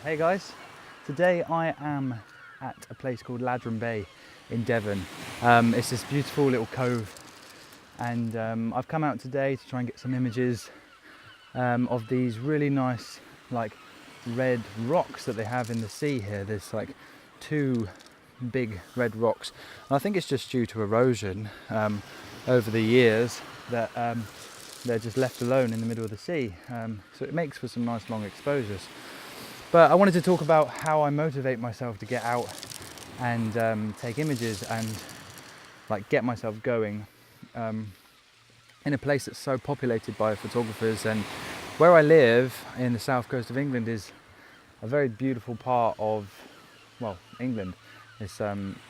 Hey guys, today I am at a place called Ladram Bay in Devon. It's this beautiful little cove, and I've come out today to try and get some images of these really nice like red rocks that they have in the sea here. There's like two big red rocks, and I think it's just due to erosion over the years that they're just left alone in the middle of the sea, so it makes for some nice long exposures. But I wanted to talk about how I motivate myself to get out and take images and like get myself going in a place that's so populated by photographers. And where I live in the south coast of England is a very beautiful part of, well, England. It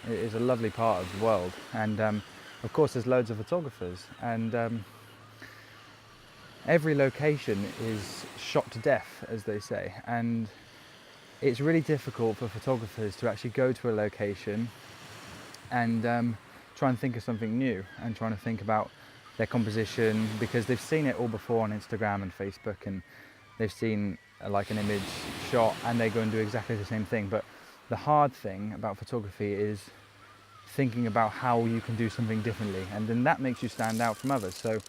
is a lovely part of the world, and of course there's loads of photographers, and every location is shot to death, as they say, and it's really difficult for photographers to actually go to a location and try and think of something new and trying to think about their composition, because they've seen it all before on Instagram and Facebook, and they've seen like an image shot and they go and do exactly the same thing. But the hard thing about photography is thinking about how you can do something differently, and then that makes you stand out from others. So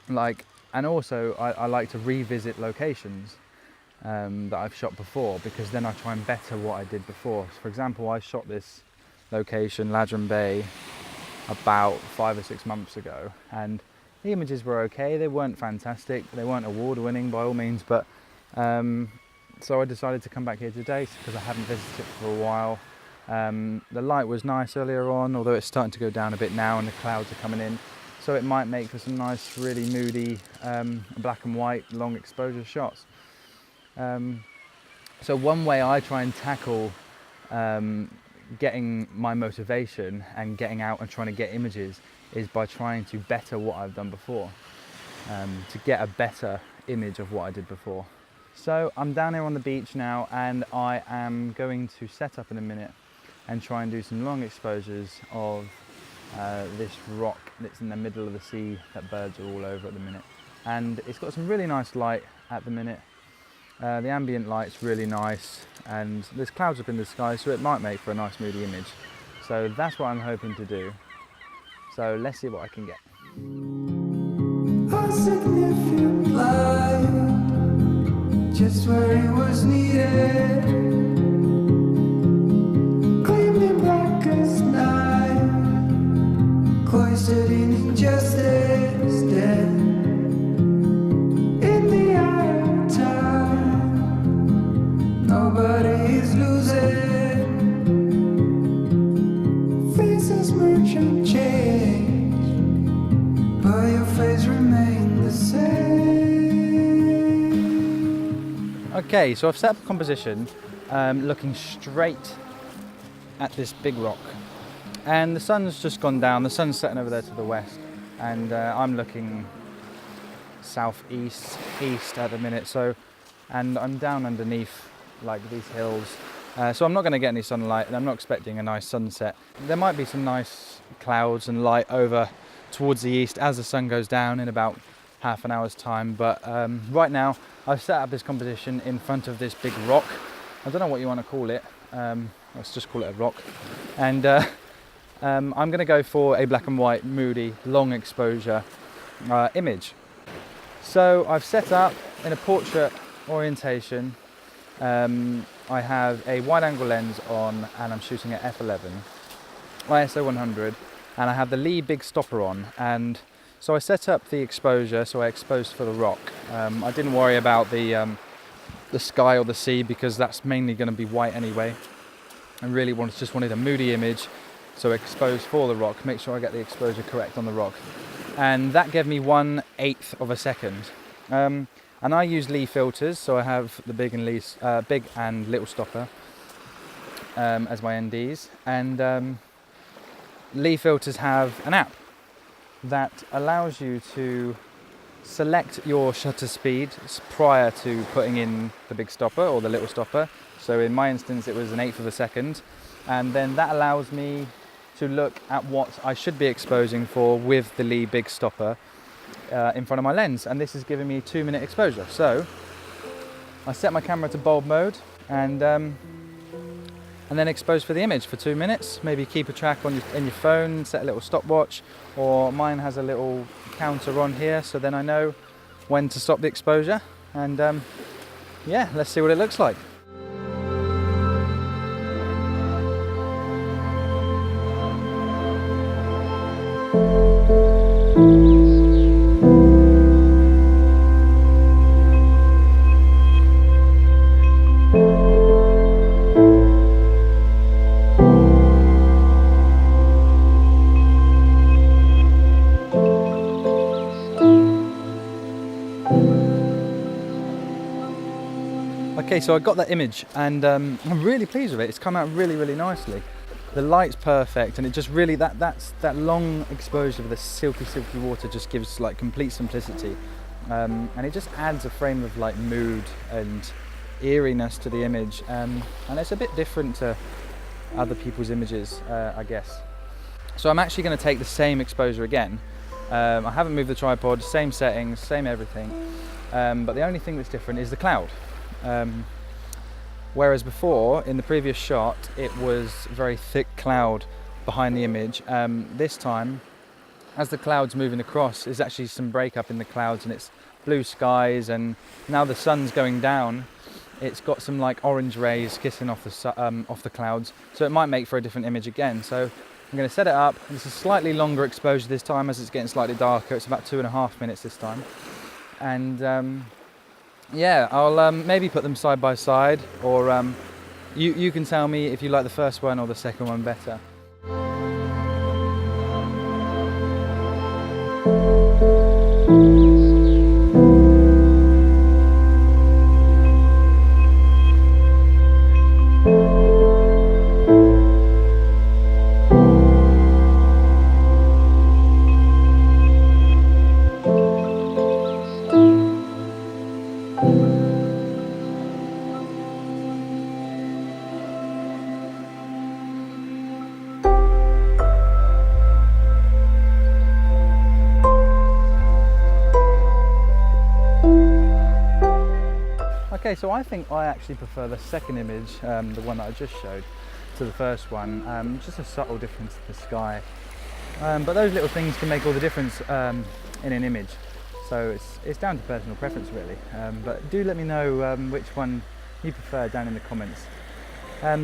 and also I like to revisit locations that I've shot before, because then I try and better what I did before. So for example, I shot this location, Ladram Bay, about 5 or 6 months ago, and the images were okay. They weren't fantastic, they weren't award-winning by all means, but so I decided to come back here today because I haven't visited it for a while. The light was nice earlier on, although it's starting to go down a bit now and the clouds are coming in, so it might make for some nice, really moody black and white long exposure shots. So one way I try and tackle getting my motivation and getting out and trying to get images is by trying to better what I've done before, to get a better image of what I did before. So I'm down here on the beach now, and I am going to set up in a minute and try and do some long exposures of this rock that's in the middle of the sea that birds are all over at the minute. And it's got some really nice light at the minute. The ambient light's really nice, and there's clouds up in the sky, so it might make for a nice moody image. So that's what I'm hoping to do. So let's see what I can get. A significant light, just where it was needed, gleamed in black as night, cloistered in injustice, dead in the eye of time. Nobody is losing, faces merge and change, but your face remains the same. Okay, so I've set up a composition looking straight at this big rock, and the sun's just gone down. The sun's setting over there to the west, and I'm looking southeast, east at the minute. And I'm down underneath like these hills, so I'm not going to get any sunlight, and I'm not expecting a nice sunset. There might be some nice clouds and light over towards the east as the sun goes down in about half an hour's time, but right now I've set up this composition in front of this big rock. I don't know what you want to call it, let's just call it a rock, and I'm going to go for a black and white moody long exposure image. So I've set up in a portrait orientation. I have a wide angle lens on, and I'm shooting at f11 ISO 100, and I have the Lee big stopper on, and so I set up the exposure, so I exposed for the rock. I didn't worry about the sky or the sea, because that's mainly going to be white anyway. I really just wanted a moody image, so exposed for the rock, make sure I get the exposure correct on the rock, and that gave me 1/8 of a second. And I use Lee filters, so I have the big and little stopper as my NDs, and Lee filters have an app that allows you to select your shutter speed prior to putting in the big stopper or the little stopper. So in my instance it was 1/8 of a second, and then that allows me to look at what I should be exposing for with the Lee big stopper in front of my lens, and this is giving me 2-minute exposure. So I set my camera to bulb mode and then expose for the image for 2 minutes. Maybe keep a track on in your phone, set a little stopwatch, or mine has a little counter on here, so then I know when to stop the exposure. And yeah, let's see what it looks like. Okay, so I got that image and I'm really pleased with it. It's come out really, really nicely. The light's perfect, and it just really, that long exposure of the silky water just gives like complete simplicity. And it just adds a frame of like mood and eeriness to the image. And it's a bit different to other people's images, I guess. So I'm actually going to take the same exposure again. I haven't moved the tripod, same settings, same everything. But the only thing that's different is the cloud. Whereas before, in the previous shot, it was very thick cloud behind the image. This time, as the cloud's moving across, there's actually some breakup in the clouds, and it's blue skies, and now the sun's going down, it's got some like orange rays kissing off the clouds, so it might make for a different image again. So I'm going to set it up. It's a slightly longer exposure this time, as it's getting slightly darker. It's about 2.5 minutes this time, and yeah, I'll maybe put them side by side, or you can tell me if you like the first one or the second one better. Okay, so I think I actually prefer the second image, the one that I just showed, to the first one. Just a subtle difference in the sky. But those little things can make all the difference in an image. So it's down to personal preference really. But do let me know which one you prefer down in the comments.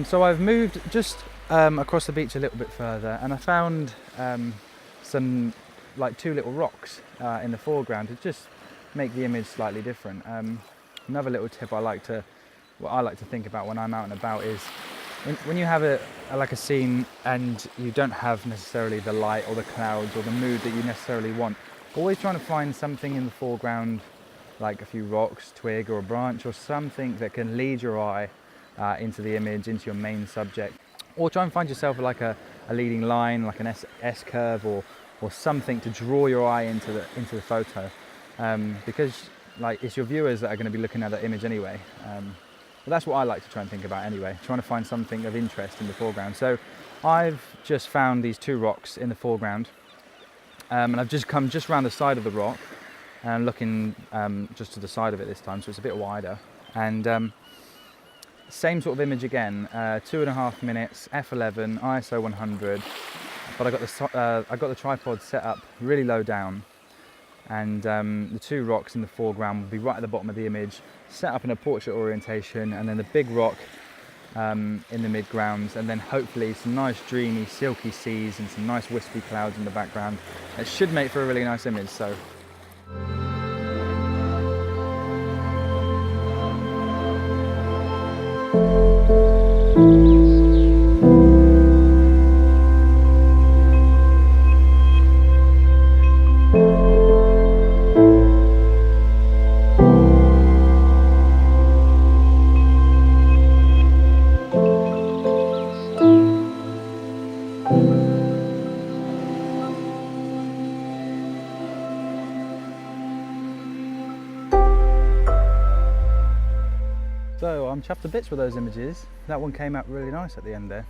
So I've moved just across the beach a little bit further, and I found some like 2 little rocks in the foreground to just make the image slightly different. Another little tip what I like to think about when I'm out and about is when you have a scene and you don't have necessarily the light or the clouds or the mood that you necessarily want, always trying to find something in the foreground, like a few rocks, twig or a branch, or something that can lead your eye into the image, into your main subject. Or try and find yourself like a leading line, like an S-curve or something to draw your eye into the photo, because like it's your viewers that are going to be looking at that image anyway. But that's what I like to try and think about anyway, trying to find something of interest in the foreground. So I've just found these 2 rocks in the foreground, and I've just come just around the side of the rock and looking just to the side of it this time, so it's a bit wider. And same sort of image again, 2.5 minutes, f11, ISO 100, but I got the tripod set up really low down. And the 2 rocks in the foreground will be right at the bottom of the image, set up in a portrait orientation, and then the big rock in the midgrounds, and then hopefully some nice dreamy silky seas and some nice wispy clouds in the background. It should make for a really nice image. So I'm chuffed to bits with those images. That one came out really nice at the end there.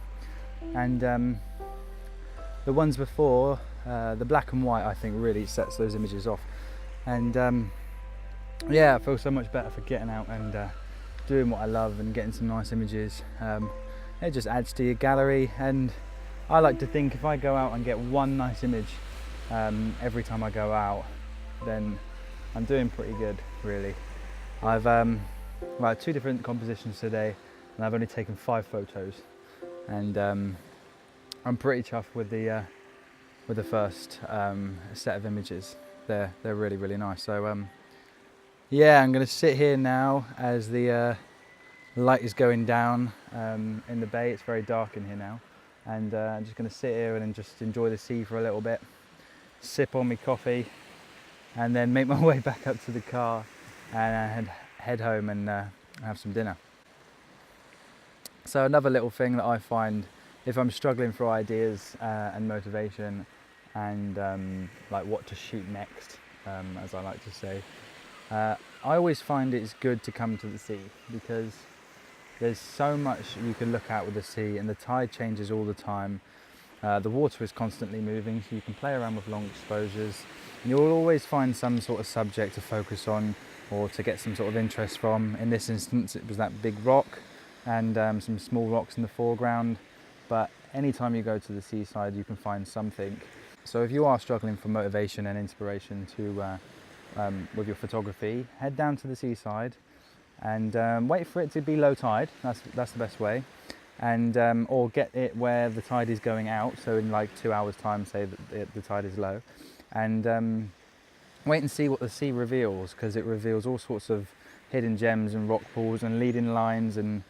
And the ones before, the black and white, I think really sets those images off. And yeah, I feel so much better for getting out and doing what I love and getting some nice images. It just adds to your gallery, and I like to think if I go out and get one nice image every time I go out, then I'm doing pretty good, really. I've 2 different compositions today, and I've only taken 5 photos, and I'm pretty chuffed with the first set of images. They're really, really nice. So yeah, I'm going to sit here now as the light is going down in the bay. It's very dark in here now, and I'm just going to sit here and then just enjoy the sea for a little bit, sip on my coffee, and then make my way back up to the car and head home and have some dinner. So another little thing that I find, if I'm struggling for ideas and motivation and like what to shoot next, as I like to say, I always find it's good to come to the sea, because there's so much you can look at with the sea, and the tide changes all the time. The water is constantly moving, so you can play around with long exposures, and you'll always find some sort of subject to focus on or to get some sort of interest from. In this instance, it was that big rock and some small rocks in the foreground, but anytime you go to the seaside you can find something. So if you are struggling for motivation and inspiration to with your photography, head down to the seaside and wait for it to be low tide. That's the best way, and or get it where the tide is going out, so in like 2 hours time, say that the tide is low, and wait and see what the sea reveals, because it reveals all sorts of hidden gems and rock pools and leading lines and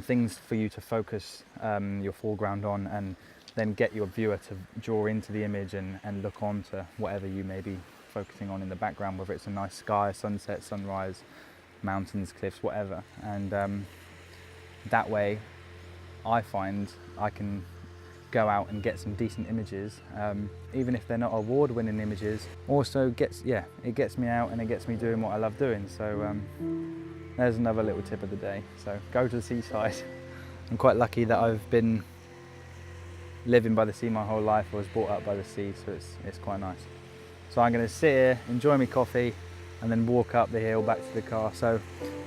things for you to focus your foreground on, and then get your viewer to draw into the image and look on to whatever you may be focusing on in the background, whether it's a nice sky, sunset, sunrise, mountains, cliffs, whatever. And that way I find I can go out and get some decent images, even if they're not award-winning images. Also it gets me out and it gets me doing what I love doing. So there's another little tip of the day. So go to the seaside. I'm quite lucky that I've been living by the sea my whole life. I was brought up by the sea, so it's quite nice. So I'm going to sit here, enjoy my coffee, and then walk up the hill back to the car. So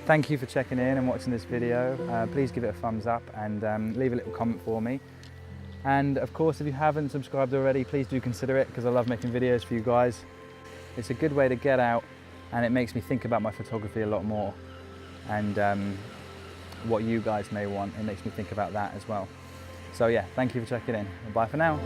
thank you for checking in and watching this video. Please give it a thumbs up and leave a little comment for me. And of course, if you haven't subscribed already, please do consider it, because I love making videos for you guys. It's a good way to get out, and it makes me think about my photography a lot more, and what you guys may want. It makes me think about that as well. So yeah, thank you for checking in. Bye for now.